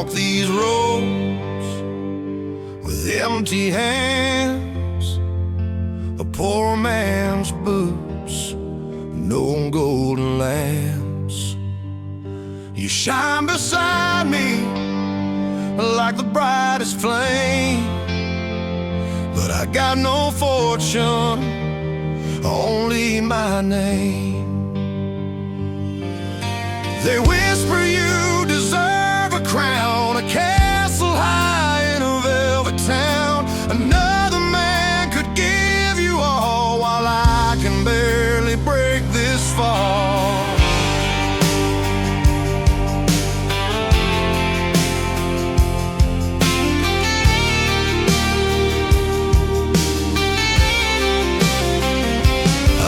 walk these roads with empty hands, a poor man's boots, no golden lamps. You shine beside me like the brightest flame, but I got no fortune, only my name. They whisper you deserve a crown, a castle high in a velvet town. Another man could give you all, while I can barely break this fall.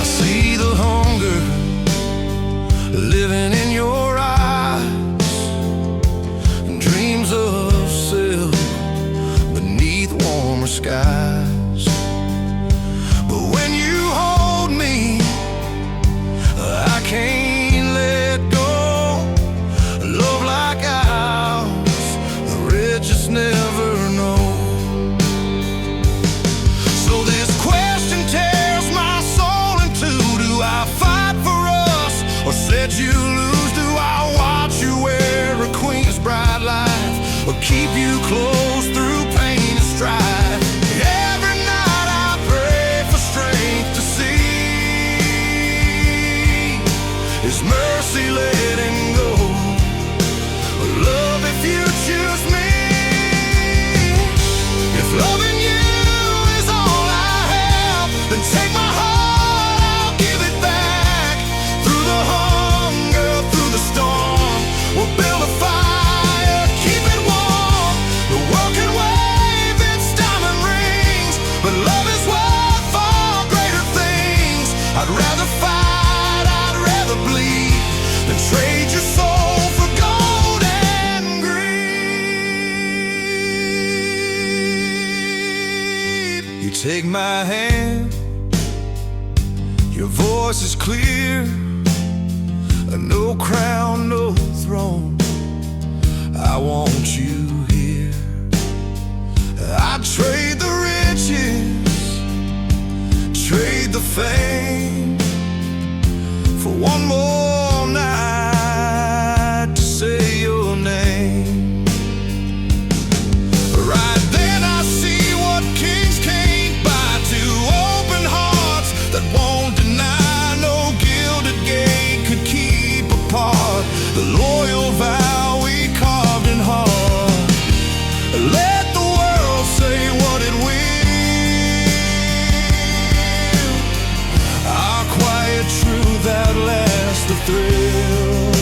I see the hunger living in your eyes, and dreams of silk beneath warmer skies. But when you hold me, I can't let go. A love like ours, the richest never know. So this question tears my soul in two. Do I fight for us or set you loose? Do I watch you wear a queen's bright life, or keep you close through pain and strife? Every night I pray for strength to see His mercy letting go. Love, if you choose me, if loving you is all I have, then take my heart, I'll give it back. Through the hunger, through the storm, we'll build a fire, keep it warm. The world can wave its diamond rings, but love is worth far greater things. I'd rather fight, I'd rather bleed, than trade your soul for gold and greed. You take my hand, your voice is clear. No crown, no throne, I want you here. I'd trade the riches, trade the fame, for one more night to say your name. Right then I see what kings can't buy. Two open hearts that won't deny, no gilded gate could keep apart the loyal vow we carved in heart. Let the world say what it will, our quiet truth outlasts the thrill.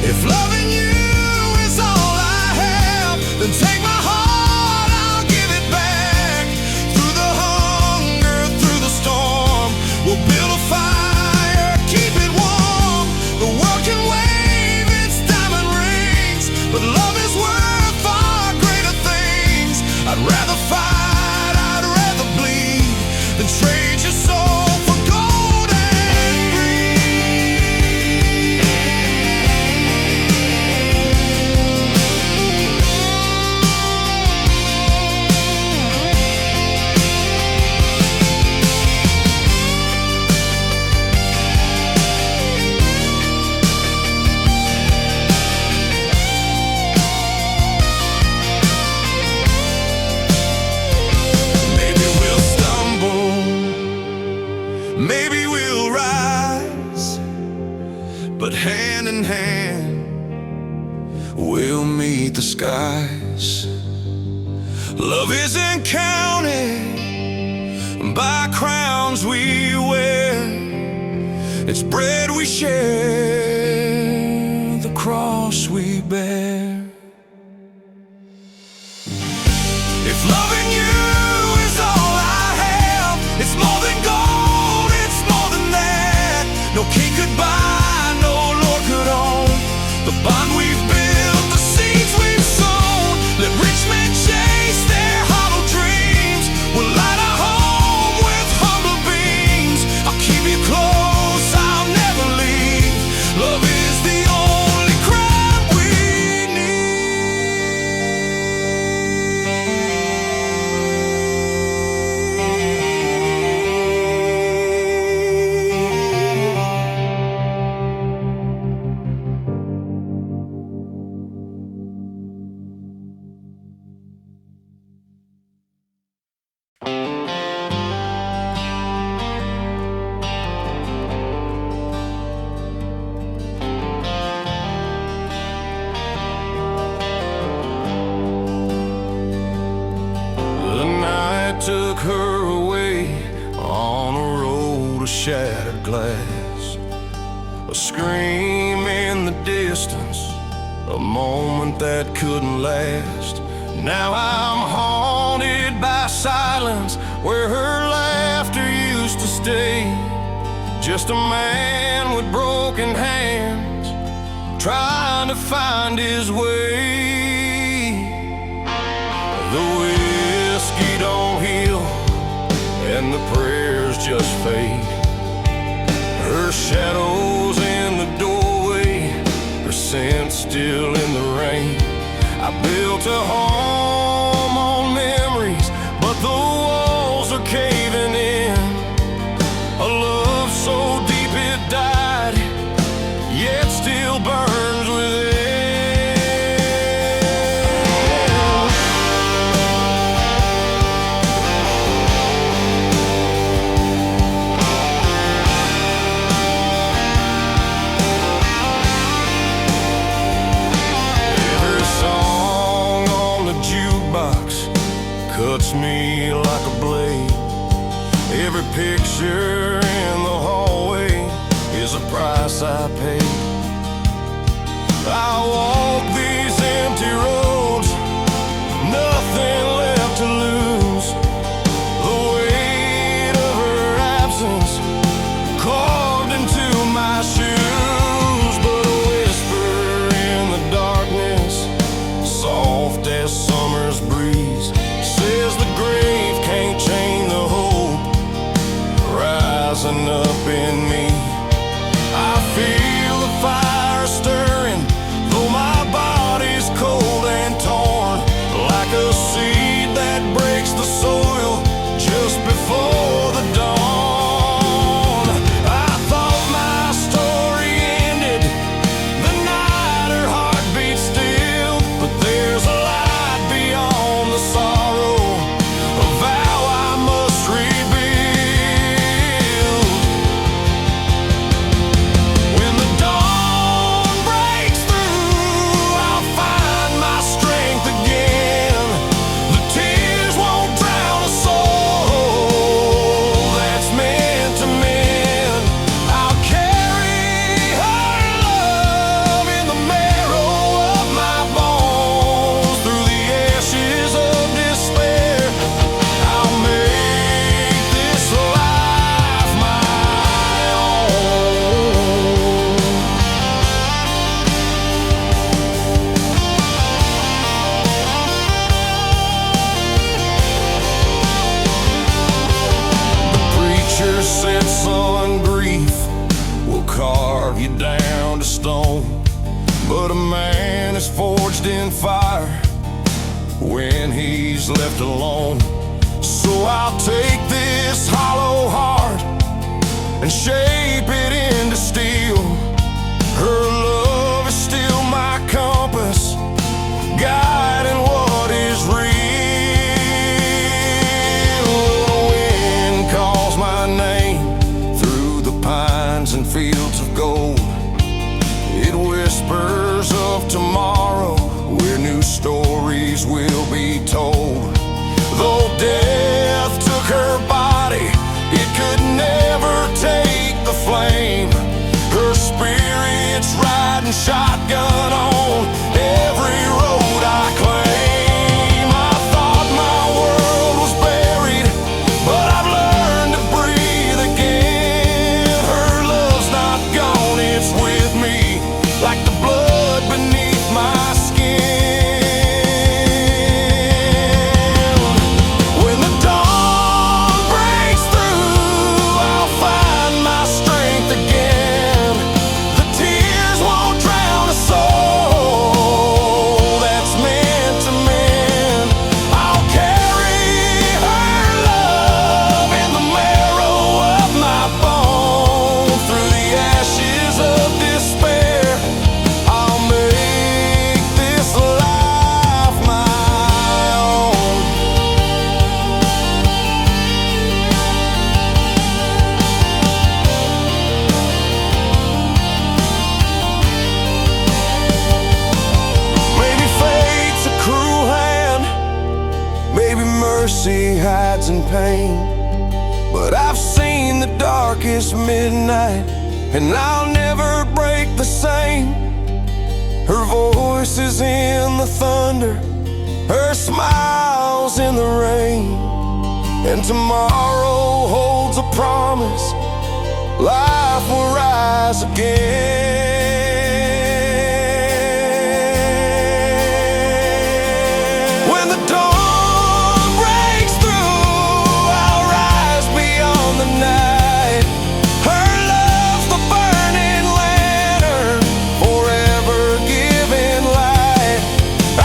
If loving you is all I have, then take my heart, I'll give it back. Through the hunger, through the storm, we'll build a fire, keep it warm. The world can wave its diamond rings, but love is worth far greater things. I'd rather fight, I'd rather bleed, than trade your soul for gold and greed. Maybe we'll stumble, maybe we'll rise, but hand in hand we'll meet the skies. Love isn't counted by crowns we wear, it's bread we share, the cross we bear. If loving you is all I have, it's more than gold, it's more than that. No king could buy, no lord could own the bond we've built, the seeds we've sown. Let rich men chase their hollow dreams, we'll light our home with humble beams. I'll keep you close, I'll never leave. Love is the only crown glass. A scream in the distance, a moment that couldn't last. Now I'm haunted by silence where her laughter used to stay. Just a man with broken hands trying to find his way. The whiskey don't heal and the prayers just fade. Her shadow's in the doorway, her scent still in the rain. I built a home on memories, but the walls are caving in. A love so deep it died, yet still burns within. Cuts me like a blade. Every picture in the hallway is a price I pay. I walk these empty roads, nothing left to lose. The weight of her absence carved into my shoes. But a whisper in the darkness, soft as summer's breeze, says the grave can't chain the hope rising up in me. I feel the fire stirring, though my body's cold and torn, like a seed that breaks the soil just before the dawn. I thought my story ended the night her heart beat still, but there's a light beyond the sorrow, a vow I must rebuild. When the dawn breaks through, I'll find my strength again. The tears won't drown a soul that's meant to mend. I'll carry her love in the marrow of my bones, through the ashes of despair. I'll make this life my own. The preacher said, son, grief will carve you down to stone, but a man is forged in fire when he's left alone. So I'll take this hollow heart and shape it into steel. Her love is still my compass, guiding what is real. The wind calls my name through the pines and fields of gold. It whispers of tomorrow, where new stories will be told. Though death took her body, it could never take the flame. Her spirit's riding shotgun on every road I claim. I thought my world was buried, but I've learned to breathe again. Her love's not gone, it's with me, like the blood beneath my skin. When the dawn breaks through, I'll find my strength again. The tears won't drown a soul that's meant to mend. I'll carry her love in the marrow of my bones, through the ashes of despair. I'll make this life my own. Maybe fate's a cruel hand, maybe mercy hides in pain, but I've seen the darkest midnight, and I'll never break the same. Her voice is in the thunder, her smile's in the rain, and tomorrow holds a promise, life will rise again. When the dawn breaks through, I'll rise beyond the night. Her love's the burning lantern, forever giving light.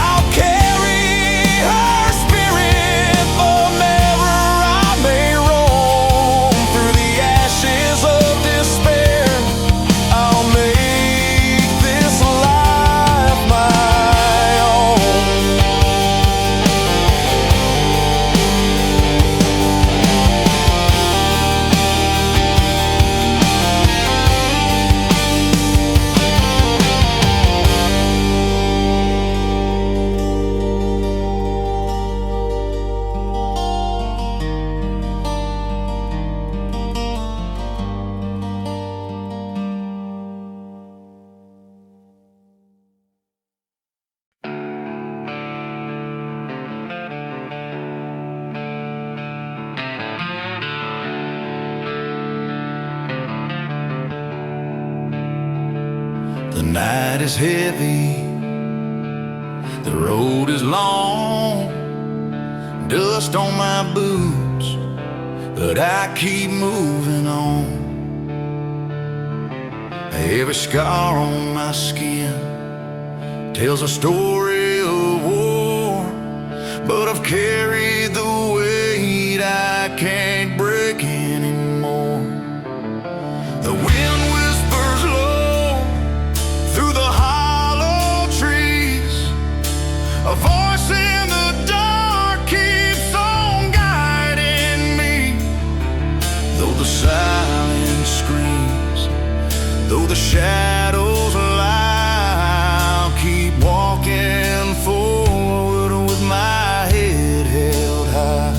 I'll carry her spirit forever. I may roam through the ashes of despair. I'll make this life my own. The night is heavy, the road is long, dust on my boots, but I keep moving on. Every scar on my skin tells a story of war, but I've carried the weight I can't break anymore. The wind whispers low through the hollow trees, a voice in the dark keeps on guiding me. Though the silence screams, though the shadows lie, I'll keep walking forward with my head held high.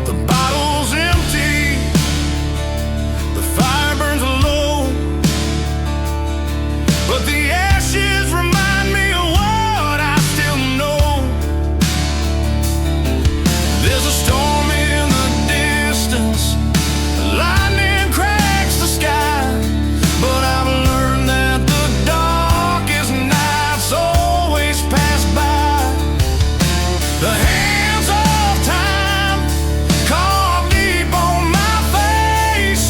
The bottle's empty, the fire burns low, but the ashes remind me of what I still know. There's a storm in the distance, lightning cracks the sky, but I've learned that the darkest nights always pass by. The hands of time carve deep on my face,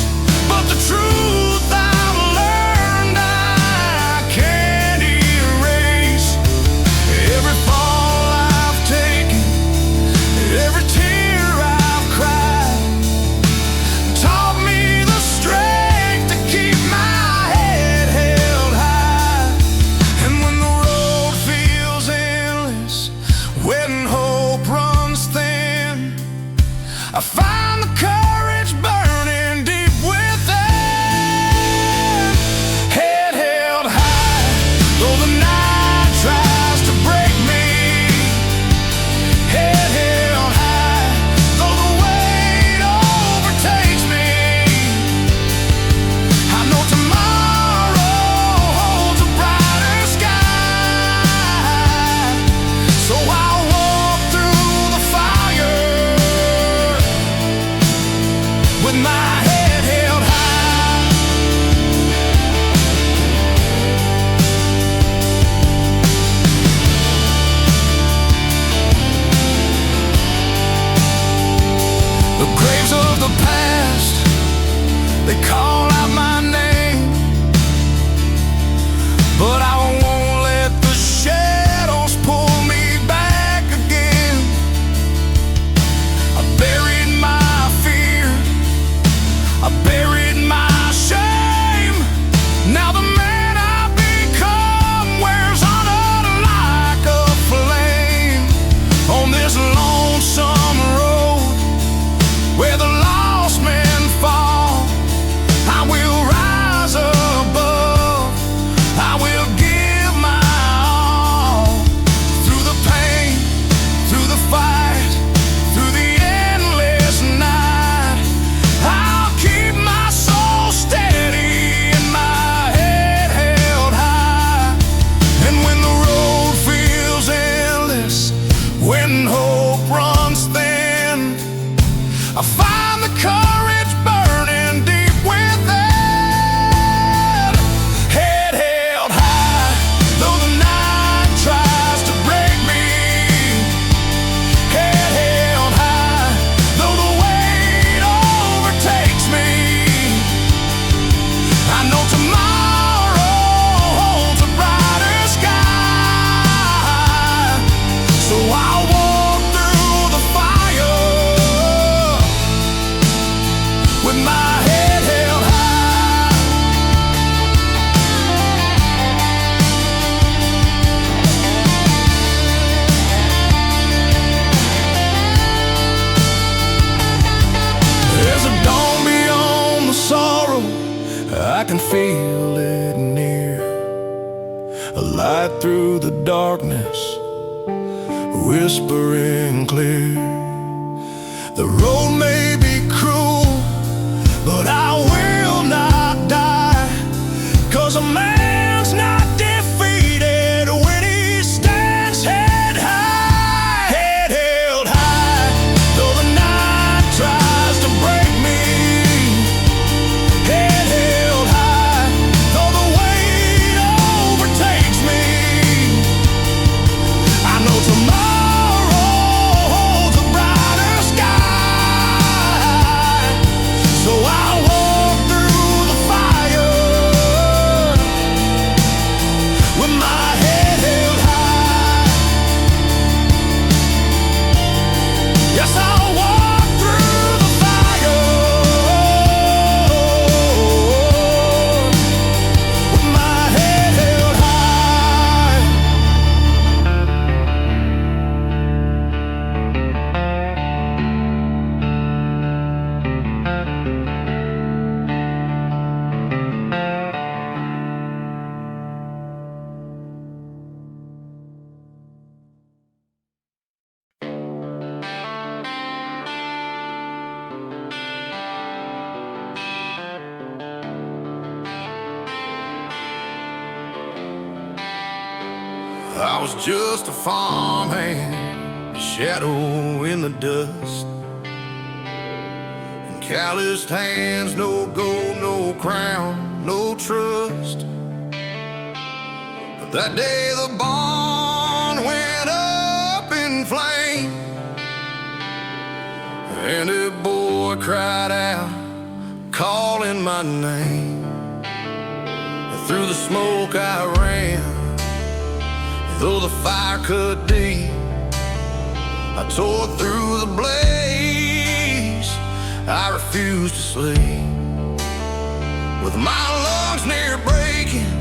but the truth I've learned I can't erase. Every fall I've taken, every tear I've cried, taught me the strength to keep my head held high. And when the road feels endless, when hope runs thin, I find the courage burning deep within. Head held high, though the night tries to break me. Head held high, though the weight overtakes me. I know tomorrow holds a brighter sky, so I'll walk through the fire with my head held high. The graves of the past, they call out my name, but I won't let the shadows pull me back again. I buried my fear, I buried my shame. Now the man I've become wears honor like a flame. On this lonesome road where the lost men fall, I find the courage burning deep within. Head held high, though the night tries to break me. Head held high, though the weight overtakes me. I know tomorrow holds a brighter sky, so I'll walk through the fire with my head held high. There's a dawn beyond the sorrow, I can feel it near. A light through the darkness, whispering clear. The road may be cruel, but I will not die, 'cause a man's not defeated when he stands head high. Head held high, though the night tries to break me. Head held high, though the weight overtakes me. I know tomorrow holds a brighter sky, so I'll walk through the fire with my head held high. Yes, I'll walk through the fire with my head held high. I was just a farmhand, a shadow in the dust, and calloused hands, no gold, no crown, no trust. But that day the barn went up in flame, and a boy cried out, calling my name. And through the smoke I ran, though the fire cut deep. I tore through the blaze, I refused to sleep. With my lungs near breaking,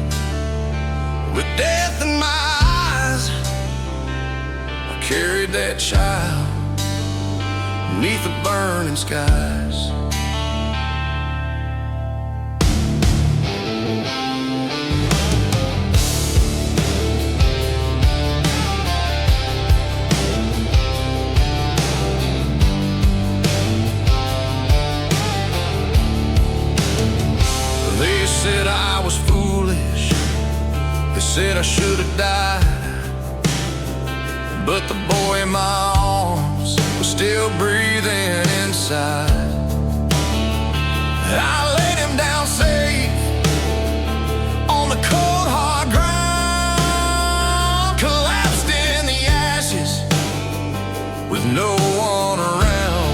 with death in my eyes, I carried that child beneath the burning skies. They said I was foolish, they said I should have died, but the boy in my arms was still breathing inside. I laid him down safe on the cold hard ground, collapsed in the ashes with no one around.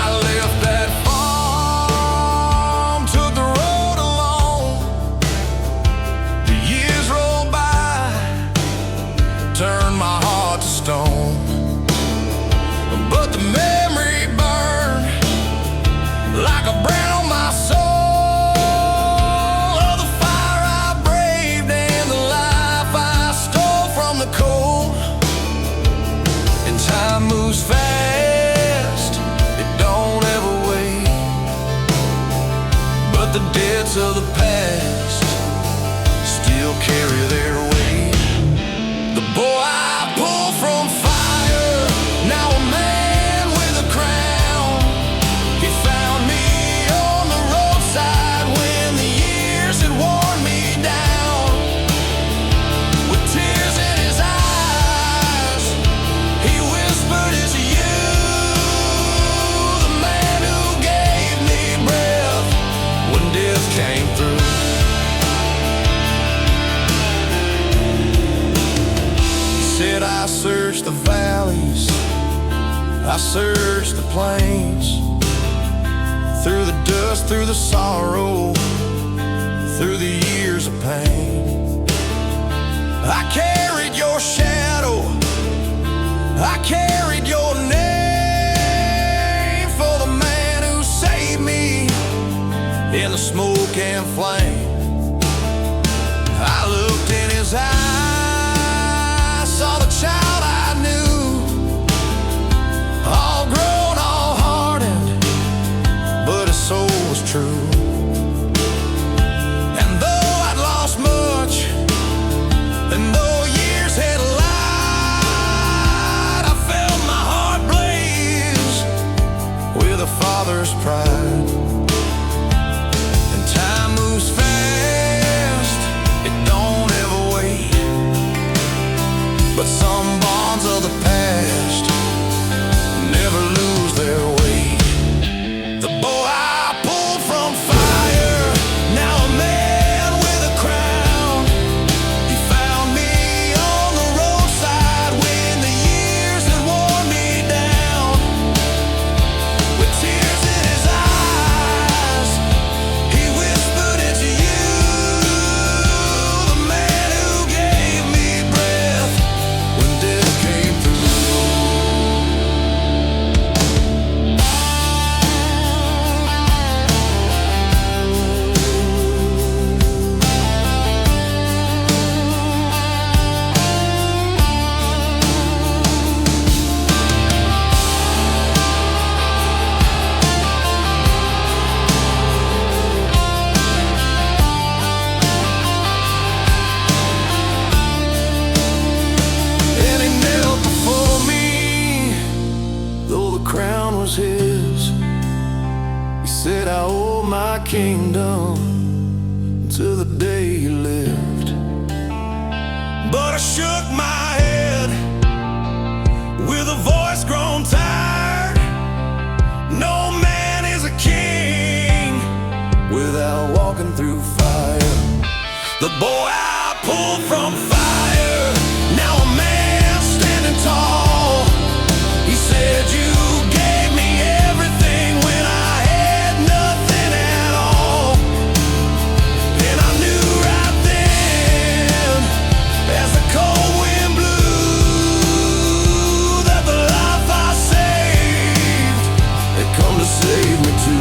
I left that farm, took the road alone. The years rolled by, turned my heart to stone. But the memory burned like a brand on my soul, of the fire I braved and the life I stole from the cold. And time moves fast, it don't ever wait, but the debts of the past still carry their weight. The boy I pulled from fire, now a man with a crown. He found me on the roadside when the years had worn me down. With tears in his eyes, he whispered, "Is it you?" I searched the plains, through the dust, through the sorrow, through the years of pain. I carried your shadow, I carried your name, for the man who saved me in the smoke and flame. I looked in his eyes, saw the child I knew, all grown, all hardened, but his soul was true. And though I'd lost much, and though years had lied, I felt my heart blaze with a father's pride. And time moves fast, it don't ever wait, but some bonds of the past never lose their weight. The boy I pulled from fire, now a man with a crown. He found me on the roadside when the years had worn me down. With tears in his eyes, he whispered into you, the man who gave me breath when death came through. And he knelt before me, though the crown was his. He said, I owe my kingdom to the day he lived. But I shook my head with a voice grown tired. No man is a king without walking through fire. The boy I pulled from fire, now a man standing tall. He said, you gave me everything when I had nothing at all. And I knew right then, as the cold wind blew, that the life I saved had come to save me too.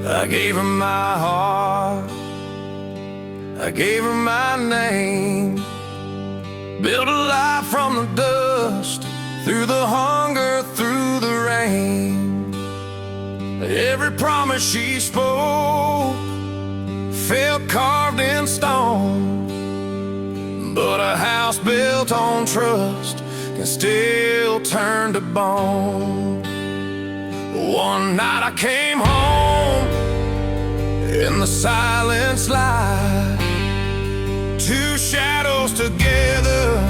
I gave her my heart, I gave her my name, built a life from the dust, through the hunger, through the rain. Every promise she spoke felt carved in stone, but a house built on trust can still turn to bone. One night I came home in the silence light, two shadows together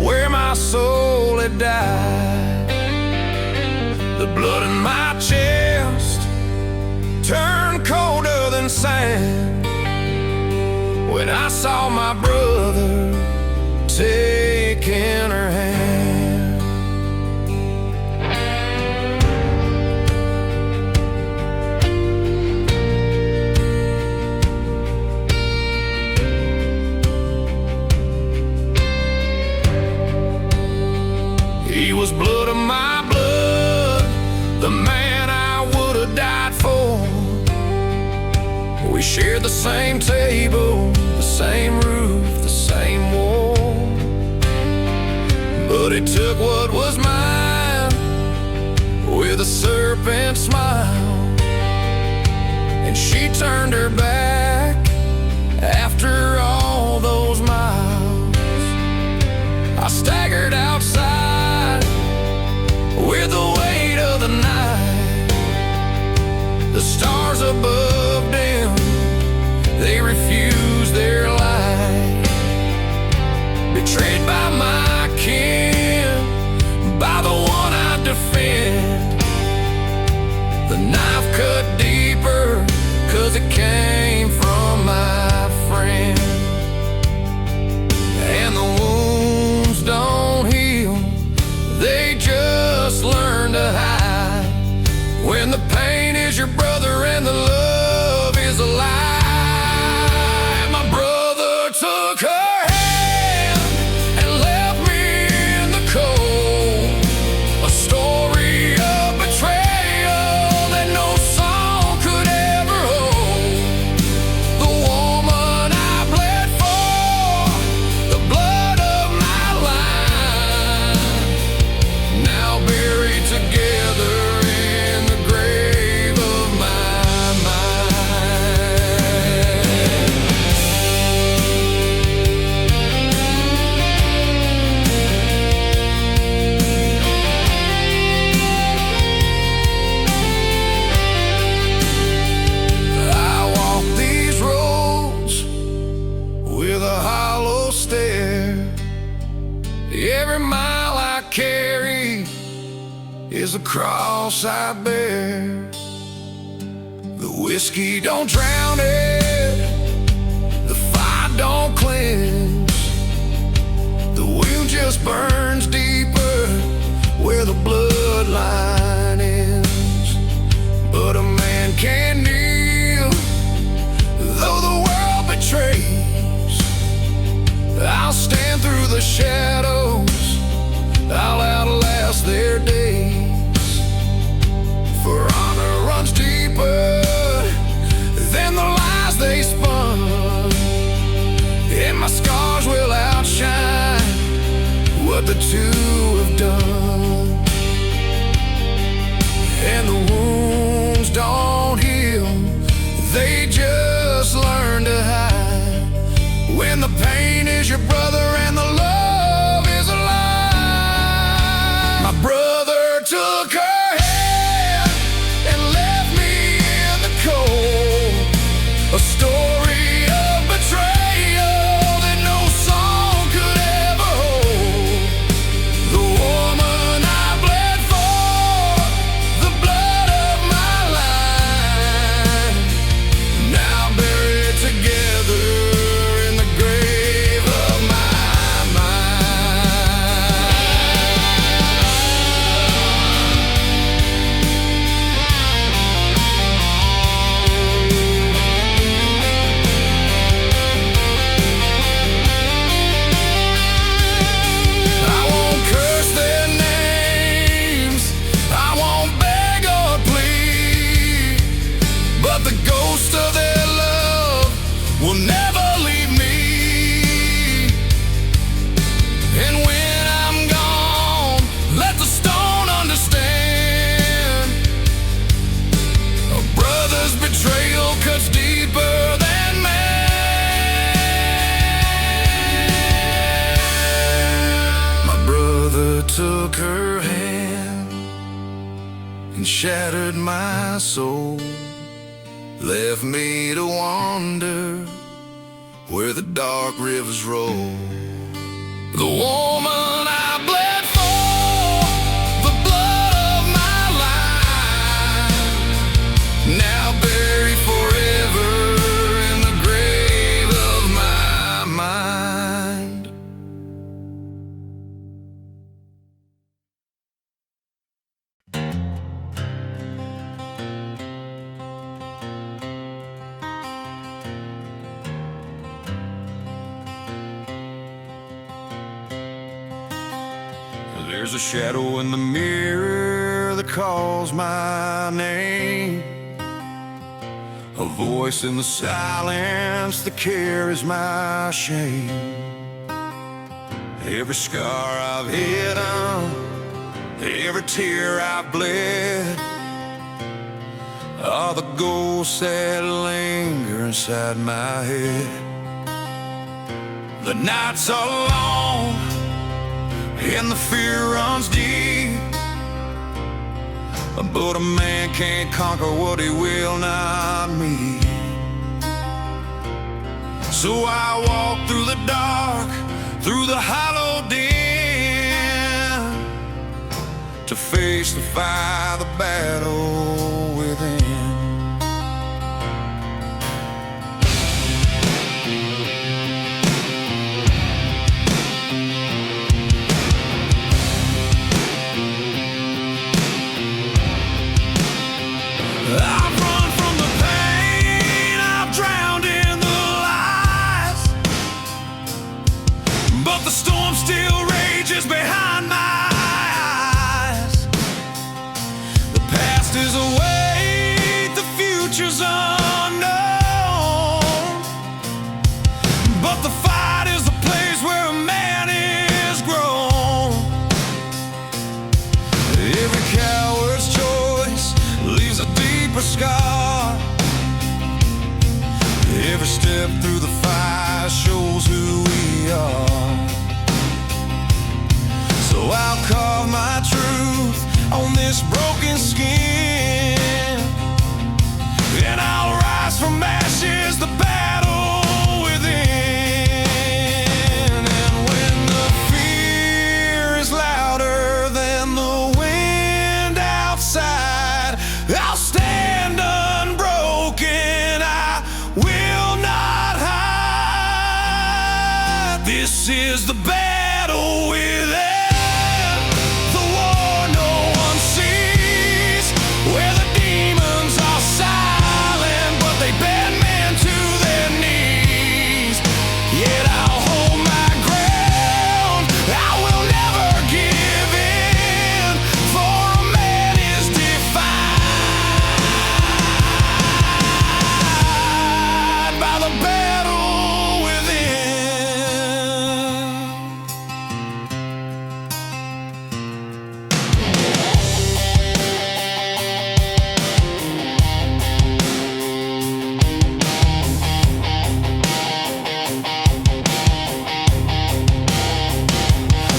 where my soul had died. The blood in my chest turned colder than sand when I saw my brother taking her hand. He was blood of my blood, the man I would have died for. We shared the same table, the same roof, the same wall. But he took what was mine with a serpent smile, and she turned her back after all those miles. is the cross I bear. The whiskey don't drown it, the fire don't cleanse, the wound just burns deeper where the bloodline ends. But a man can't kneel though the world betrays. I'll stand through the shadows, I'll outlast their days. For honor runs deeper than the lies they spun, and my scars will outshine what the two have done. And the wounds don't heal, they just learn to hide. When the pain is your brother and the love is a lie. My brother took her hand and left me in the cold, a story of betrayal that no song could ever hold. The woman I bled for, the blood of my line, now buried together in the grave of my mind. I won't curse their names, I won't beg or plead, but the ghost of their love will never leave me. And when I'm gone, let the stone understand, a brother's betrayal cuts deeper than man. My brother took her hand and shattered my soul, left me to wander where the dark rivers roll. The woman I bled for, the blood of my line, now buried forever in the grave of my mind. There's a shadow in the mirror that calls my name, a voice in the silence that carries my shame. Every scar I've hidden, every tear I've bled, are the ghosts that linger inside my head. The nights are long and the fear runs deep, but a man can't conquer what he will not meet. So I walk through the dark, through the hollow den, to face the fire, the battle within. I've run from the pain, I've drowned in the lies, but the storm still rages behind my eyes. The past is a weight, the future's unknown, but the fight is the place where a man is grown. Every coward's choice leaves a deeper scar. Every step through the fire shows who we are. So I'll carve my truth on this broken skin, and I'll rise from ashes, the battle within. And when the fear is louder than the wind This is the battle within, the war no one sees, where the demons are silent, but they bend men to their knees. Yet I'll hold my ground, I will never give in, for a man is defined by the battle within.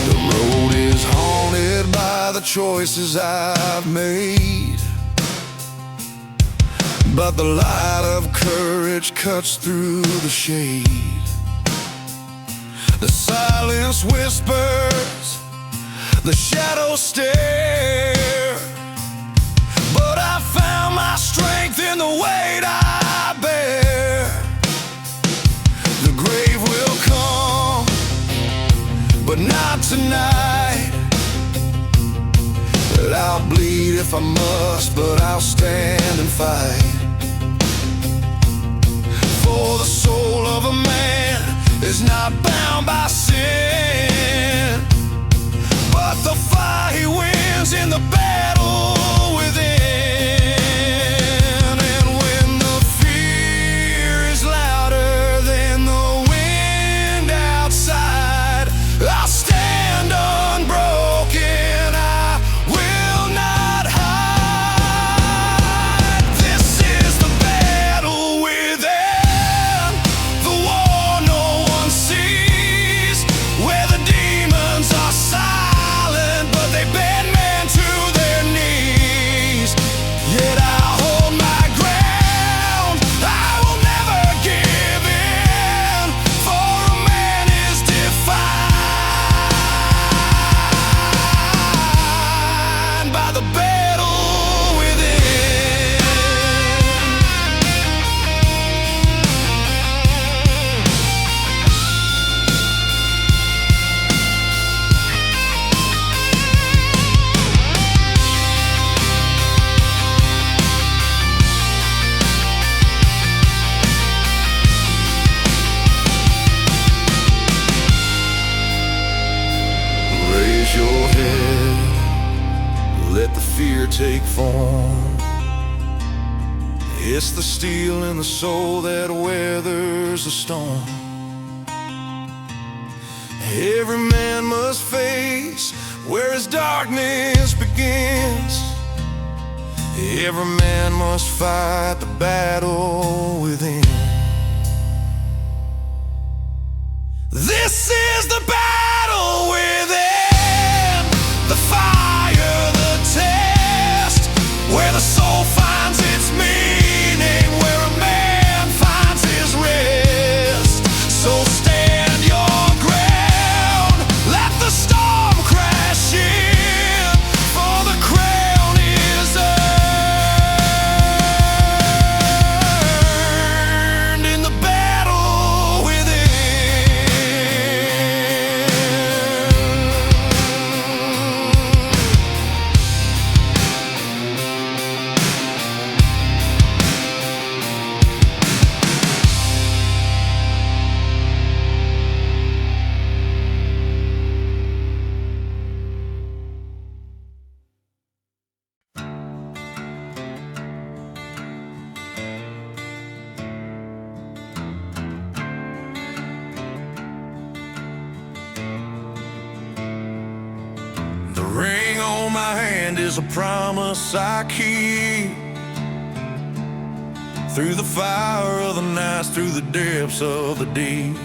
The road is haunted by the choices I've made, but the light of courage cuts through the shade. The silence whispers, the shadows stare, but I found my strength in the weight I bear. The grave will come, but not tonight. But I'll bleed if I must, but I'll stand and fight. For the soul of a man is not bound by sin, but the fire he wins in the battle within. And when the fear is louder than the wind outside, I'll stand unbroken, I will not hide. This is the battle within, the war no one sees, where the demons are silent, but they bend men to their knees. Yet I hold my ground, I will never give in, for a man is defined by the battle within. Raise your head, let the fear take form. It's the steel in the soul that weathers the storm. Every man must face where his darkness begins. Every man must fight the battle within. This is the battle within, the fire, the test, where the soul finds its meaning, where a man finds his rest. So stand your ground, let the storm crash in, for the crown is earned in the battle within. The ring on my hand is a promise I keep, through the fire of the nights, through the depths of the deep.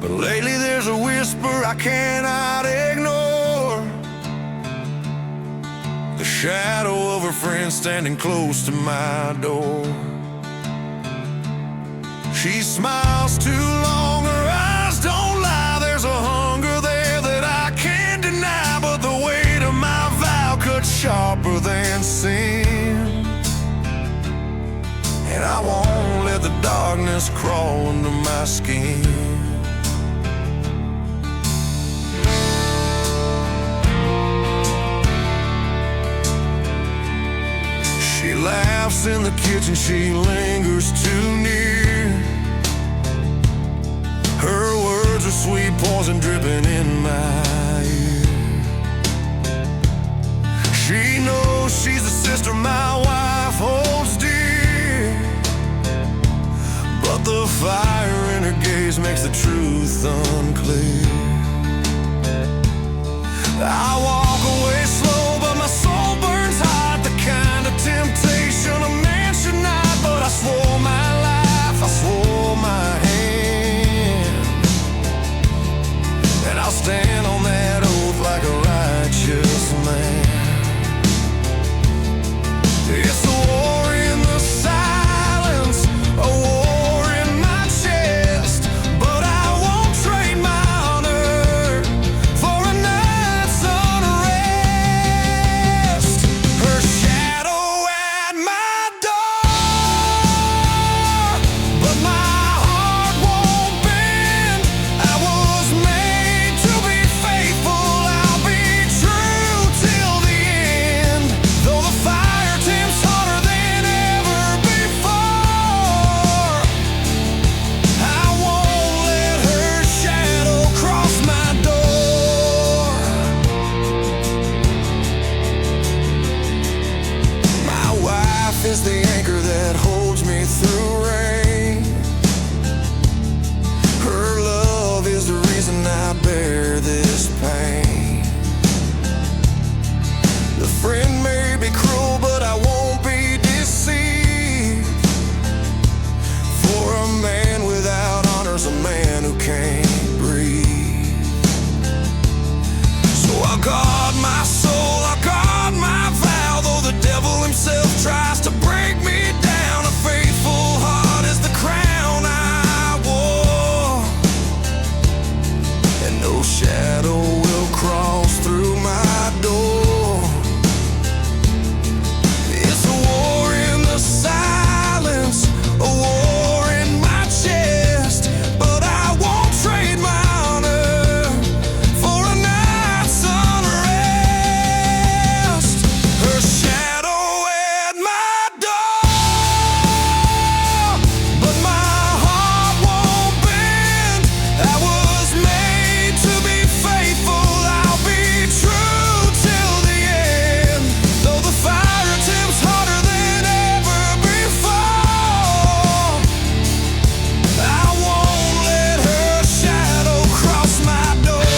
But lately there's a whisper I cannot ignore, the shadow of a friend standing close to my door. She smiles too long, her eyes don't lie, there's a hunger there that I can't deny, but the weight of my vow cuts sharper than sin. And I won't let the darkness crawl under my my skin. She laughs in the kitchen, she lingers too near. Her words are sweet poison dripping in my ear. She knows she's the sister my wife holds dear, but the fire in her gaze makes the truth unclear. I walk away slow, but my soul burns hot, the kind of temptation a man should not. But I swore my life, I swore my hand, and I'll stand on that oath like a righteous man. It's a war in the silence, a war in my chest, but I won't trade my honor for a night's unrest. Her shadow at my door, but my heart won't bend. I was made to be faithful, I'll be true till the end. Though the fire tempts hotter than ever before, I won't let her shadow cross my door. My wife is the anchor that holds me through rain. Her love is the reason I bear this pain. The friend may be cruel, but I won't be deceived. For a man without honor's a man who can't breathe. So I guard my soul, I guard my vow, though the devil himself tries to break me down. A faithful heart is the crown I wore, and no shadow will cross through my door. It's a war in the silence, a war in my chest, but I won't trade my honor for a night's unrest. Her shadow at my door, but my heart won't bend. I was made to be faithful, I'll be true till the end. Though the fire tempts hotter than ever before, I won't let her shadow cross my door.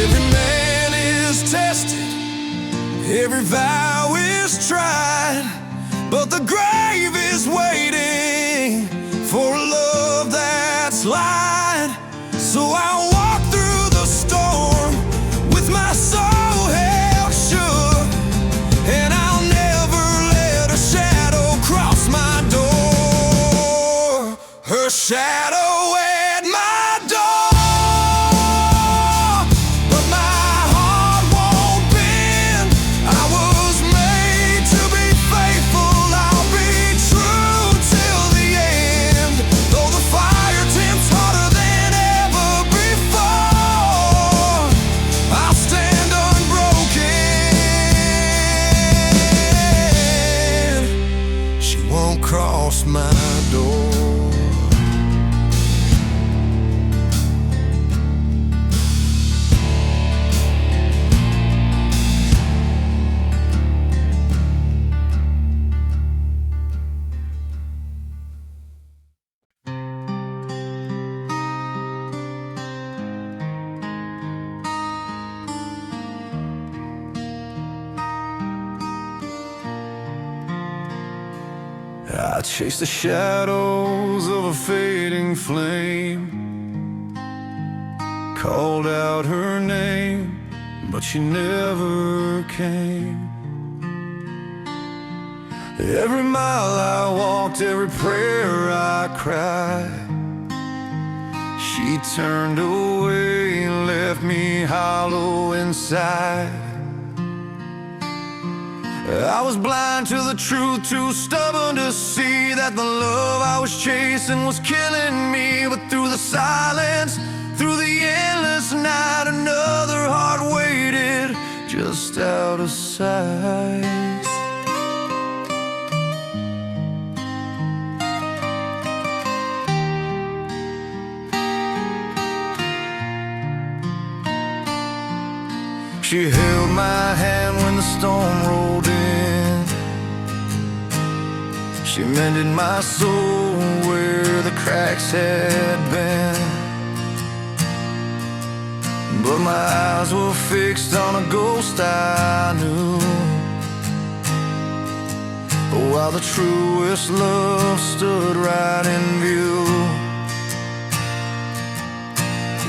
Every man is tested, every vow is tried, but the grave is waiting for a love that's light. So I'll walk through the storm with my soul held sure, and I'll never let a shadow cross my door. Her shadow at my door, but my heart won't bend. I was made to be faithful, I'll be true till the end. Though the fire tempts hotter than ever before, I'll stand unbroken. She won't cross my door. I chase the shadows of a fading flame, called out her name, but she never came. Every mile I walked, every prayer I cried, she turned away and left left me hollow inside. I was blind to the truth, too stubborn to see that the love I was chasing was killing me. But through the silence, through the endless night, another heart waited just out of sight. She held my hand when the storm rolled in. She mended my soul where the cracks had been. But my eyes were fixed on a ghost I knew, while the truest love stood right in view.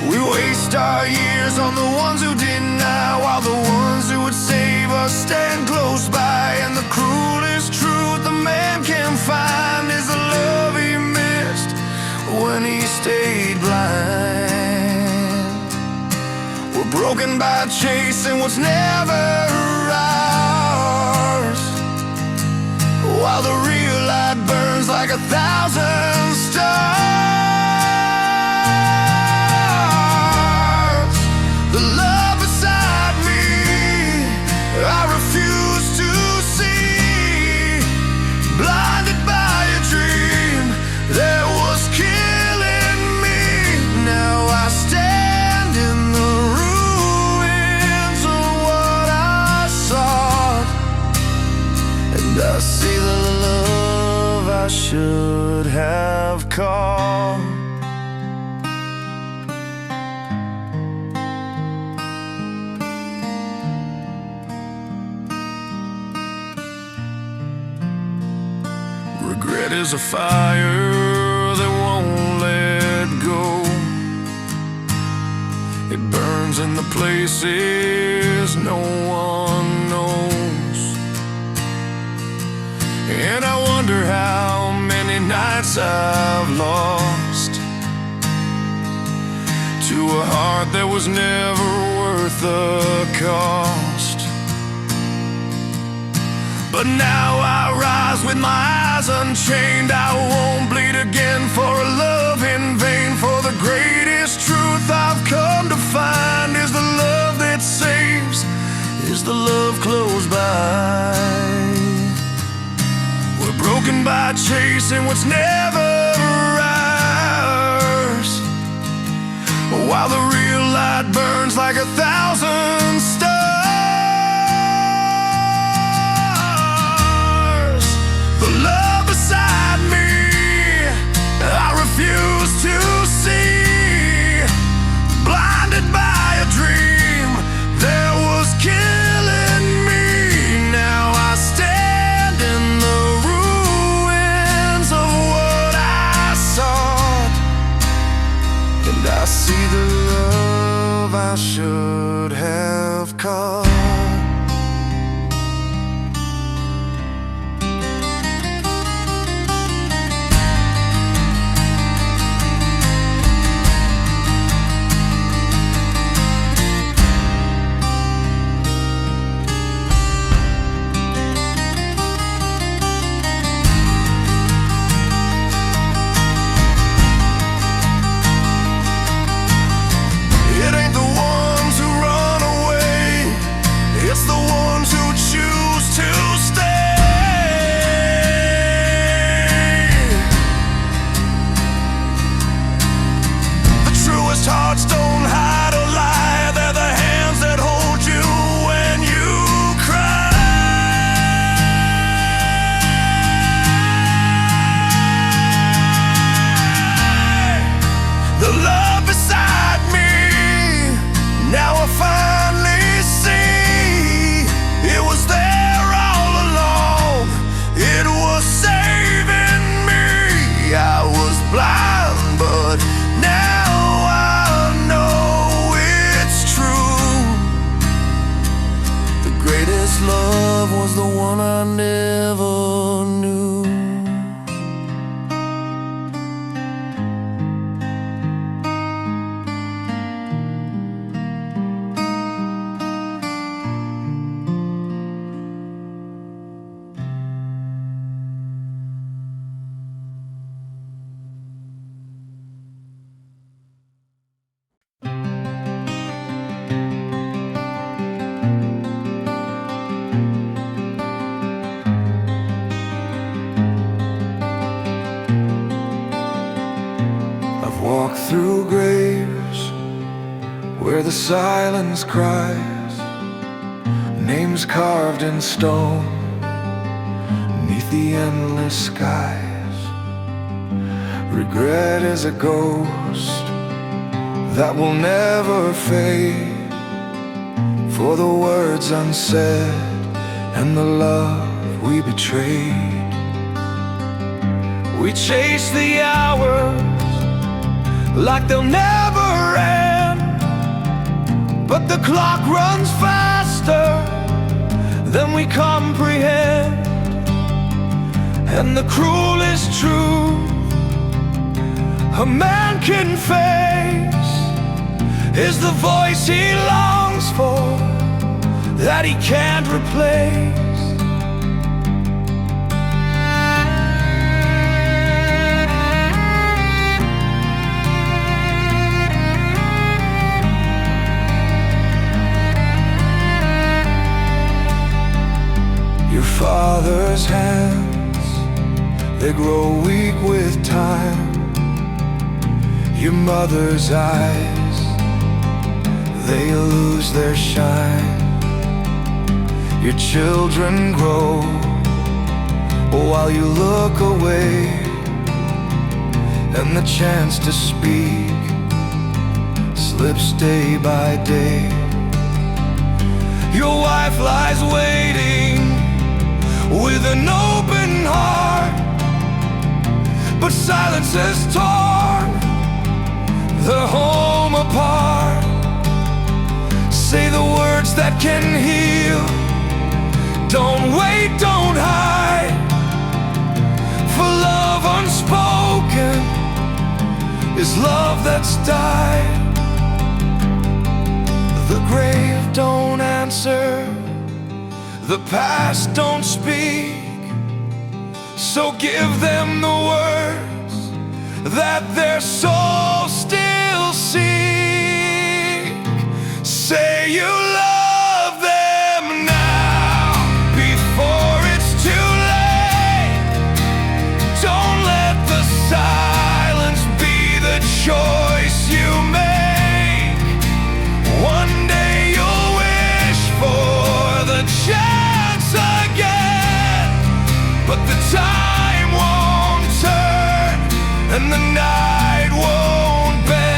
We waste our years on the ones who deny, while the ones who would save us stand close by. And the cruelest truth a man can find is the love he missed when he stayed blind. We're broken by chasing what's never ours, while the real light burns like 1,000 stars. I refuse to see, blinded by a dream that was killing me. Now I stand in the ruins of what I sought, and I see the love I should have caught. Regret is a fire that won't let go. It burns in the places no one knows. And I wonder how many nights I've lost to a heart that was never worth the cost. But now I rise with my eyes unchained. I won't bleed again for a love in vain. For the greatest truth I've come to find is the love that saves, is the love close by. We're broken by chasing what's never ours, while the real light burns like 1,000 stars. Love beside me, I refuse to see, blinded by a dream that was killing me. Now I stand in the ruins of what I sought, and I see the love I should have caught. Hearts don't hide or lie, they're the hands that hold you when you cry. The love beside me, now I finally see, it was there all along, it was saving me. I was blind, but now love was the one I never knew. silence cries, names carved in stone, 'neath the endless skies. Regret is a ghost that will never fade, for the words unsaid and the love we betrayed. We chase the hours like they'll never end, but the clock runs faster than we comprehend. And the cruelest truth a man can face is the voice he longs for that he can't replace. Your father's hands, they grow weak with time. Your mother's eyes, they lose their shine. Your children grow while you look away, and the chance to speak slips day by day. Your wife lies waiting with an open heart, but silence has torn their home apart. Say the words that can heal, don't wait, don't hide, for love unspoken is love that's died. The grave don't answer, the past don't speak, so give them the words that their souls still seek. Say you love them now before it's too late. Don't let the silence be the choice you make. One day you'll wish for the chance again, but the time won't turn and the night won't bend.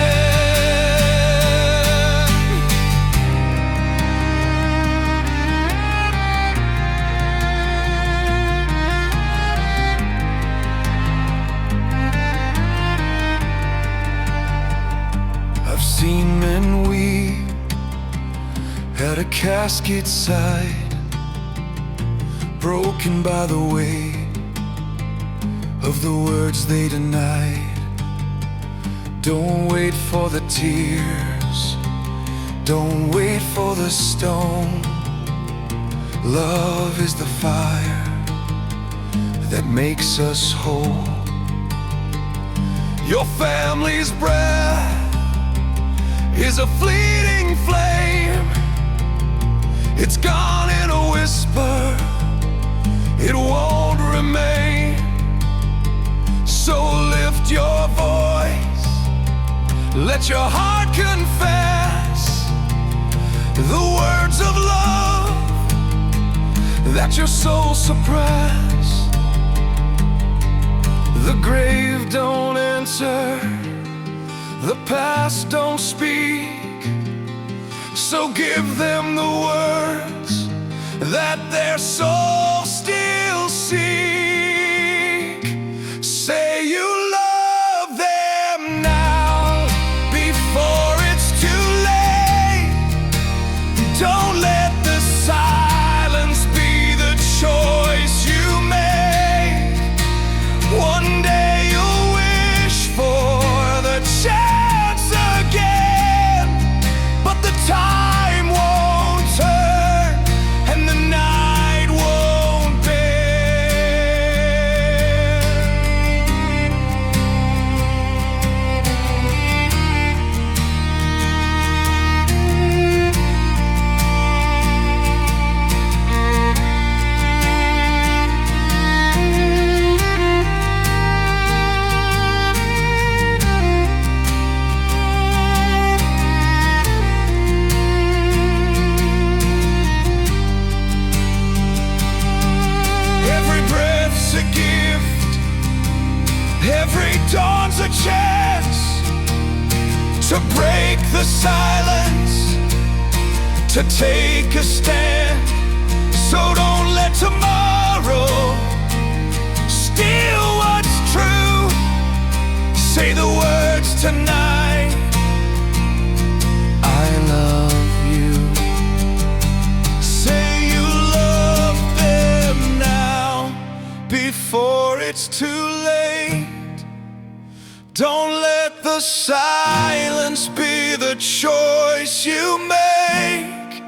I've seen men weep at a casket side, broken by the weight of the words they denied. Don't wait for the tears, don't wait for the stone. Love is the fire that makes us whole. Your family's breath is a fleeting flame. It's gone in a whisper, it won't remain. So lift your voice, let your heart confess the words of love that your soul suppress. The grave don't answer, the past don't speak, so give them the words that their souls still seek. Say you love them now before it's too late. Don't let the silence be the choice you make. One day you'll wish for the chance again, but the time won't turn and the night won't bend. silence to take a stand. So don't let tomorrow steal what's true. Say the words tonight, I love you. Say you love them now, before it's too late. Don't let the silence be the choice you make,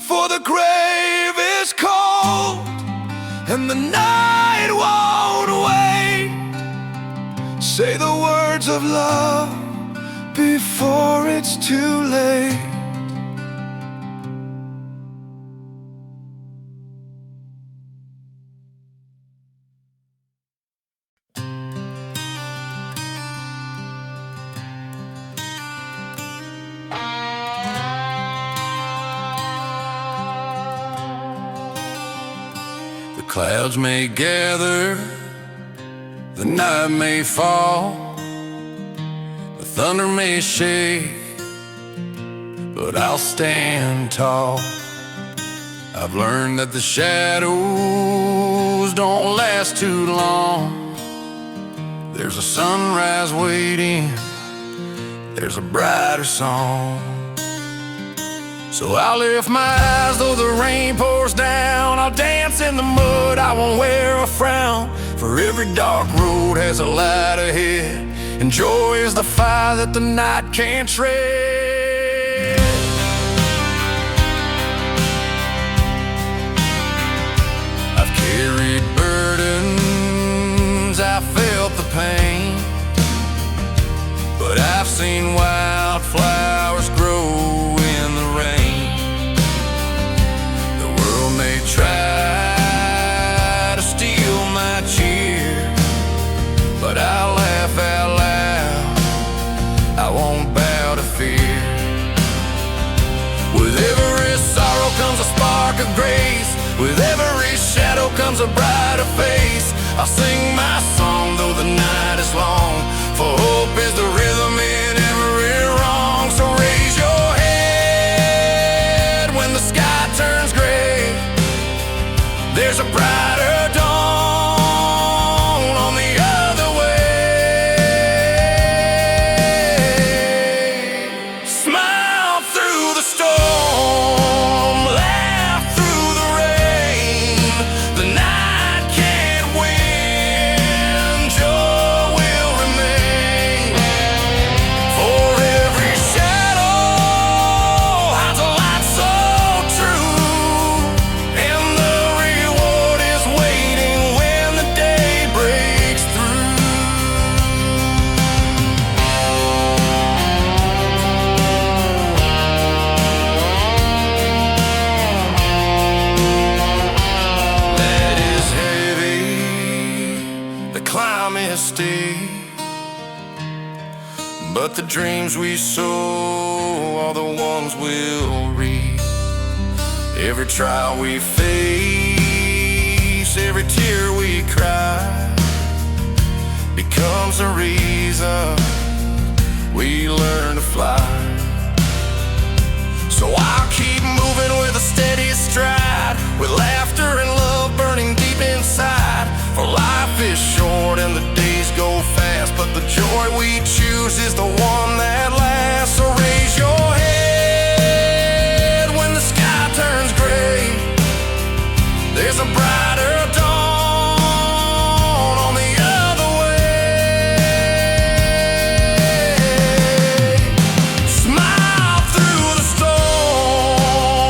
for the grave is cold and the night won't wait. Say the words of love before it's too late. The clouds may gather, the night may fall, the thunder may shake, but I'll stand tall. I've learned that the shadows don't last too long. There's a sunrise waiting, there's a brighter song. So I'll lift my eyes though the rain pours down. I'll dance in the mud, I won't wear a frown. For every dark road has a light ahead, and joy is the fire that the night can't tread. I've carried burdens, I felt the pain, but I've seen wildflowers grow in the rain. The world may try to steal my cheer, but I'll laugh out loud, I won't bow to fear. With every sorrow comes a spark of grace, with every shadow comes a brighter face. I'll sing my song though the night is long, for hope is the rhythm in every wrong. So raise your head when the sky turns gray, there's a brighter dawn on the other way. Smile through the storm, laugh through the rain. The night can't win, joy will remain. For every shadow hides a light so true, and the reward is waiting when the day breaks through. That is heavy, the climb is steep, but the dreams we sow are the ones we'll reap. Every trial we face, every tear we cry, becomes a reason we learn to fly. So I'll keep moving with a steady stride, with laughter and love burning deep inside. For life is short and the days go fast, but the joy we choose is the one that lasts. So raise your head when the sky turns gray, there's a brighter dawn on the other way. Smile through the storm,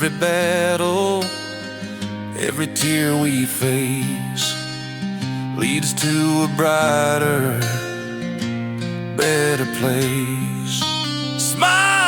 every battle, every tear we face leads to a brighter, better place. Smile.